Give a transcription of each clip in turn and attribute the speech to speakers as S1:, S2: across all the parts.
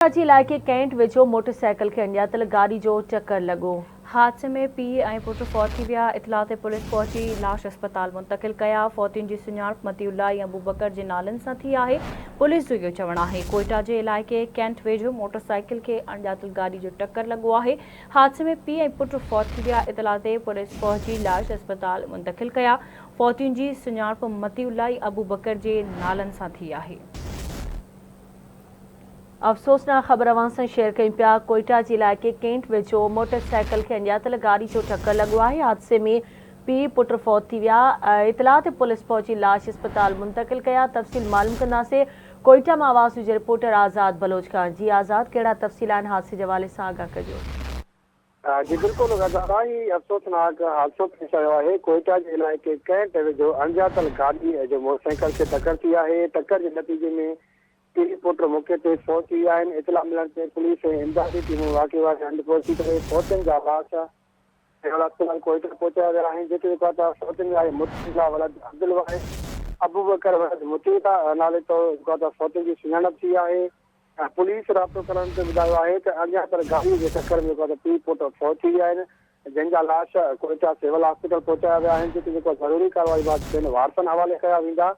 S1: कराची इलाइक़े कैंट वेझो मोटरसाइकिल खे अञातल गाड़ी जो चक्कर लॻो। हादसे में पीउ ऐं पुट फौत थी विया। इतलाह ते पुलिस पहुची लाश अस्पताल मुंतक़िल कया। फौतियुनि जी सुञाणप मतीउल्लाह ऐं अबूबकर जे नालनि सां थी आहे। पुलिस जो इहो चवणु आहे कोयटा जे इलाइक़े कैंट वेझो मोटरसाइकिल खे अञातल गाड़ी जो टक्कर लॻो आहे। हादसे में पीउ ऐं पुट फौत थी विया। इतलाह ते पुलिस पहुची लाश अस्पताल मुंतक़िल कया। फौतियुनि जी सुञाणप मतीउल्लाह ऐं अबूबकर जे नालनि सां थी आहे। अफ़सोसनाक ख़बर अवां सां शेयर कयूं पिया। कोयटा जे इलाइक़े कैंट वेझो मोटरसाइकिल खे अञातल गाड़ी जो टक्कर लॻो आहे। हादसे में पीउ पुट फौत थी विया। इतलाह ते पुलिस पहुची लाश अस्पताल मुंतक़िल कया। तफ़सील मालूम कंदासीं। कोयटा मां आवाज़ जे रिपोर्टर आज़ाद बलोच खान। जी आज़ाद, कहिड़ा तफ़सील आहिनि हादसे जे हवाले सां आगाह कजो।
S2: जी बिल्कुलु अफ़सोसनाक हादसो पेश आयो आहे। कोयटा जे इलाइक़े कैंट वेझो अणॼातल गाॾी जो मोटरसाइकिल खे टक्कर थी आहे। टक्कर जे नतीजे में पीउ पुट मौके ते फौत थी विया आहिनि। इतला मिलण ते पुलिस ऐं इमदादी टीमूं वाक़ई हंधि पहुची करे फौतियुनि जा लाश अस्पताल कोयटा पहुचाया विया आहिनि। जिते फौतियुनि जा मुतीता वलद अब्दुल वाहिद अबूबकर वलद मुतीता नाले तो फौतियुनि जी सुञाणप थी आहे। पुलिस राब्तो करण ते ॿुधायो आहे त अञातल गाॾी जे टक्कर में पीउ पुट फौत थी विया आहिनि, जंहिंजा लाश कोयटा सिविल हॉस्पिटल पहुचाया विया आहिनि। जिते ज़रूरी कार्रवाई बाद ॿियनि वारसनि हवाले कया वेंदा।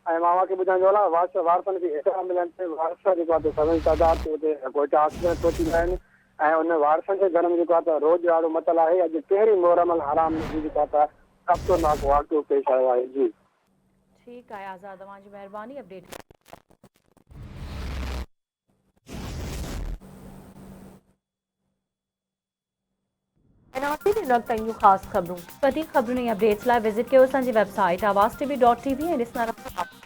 S2: ऐं मां खे ॿुधाईंदो हलां वारसनि खे इतला मिलण ते वारस सघन तादाद ते उते कोयटा हॉस्पिटल पहुची विया आहिनि। ऐं उन वारसनि जे घर में रोज़ ॾाढो मतल आहे। अॼु पहिरीं मुहर्रम हराम में अफ़सोसनाक वाक़ियो पेश आयो आहे। जी
S1: ठीकु आहे आज़ाद, तव्हांजी महिरबानी अपडेट। ख़ासि ख़बरूं, वधीक ख़बरुनि ऐं अपडेट्स लाइ विज़िट कयो असांजी वेबसाइट आवाज़ TV.tv ऐं ॾिसंदा रहो।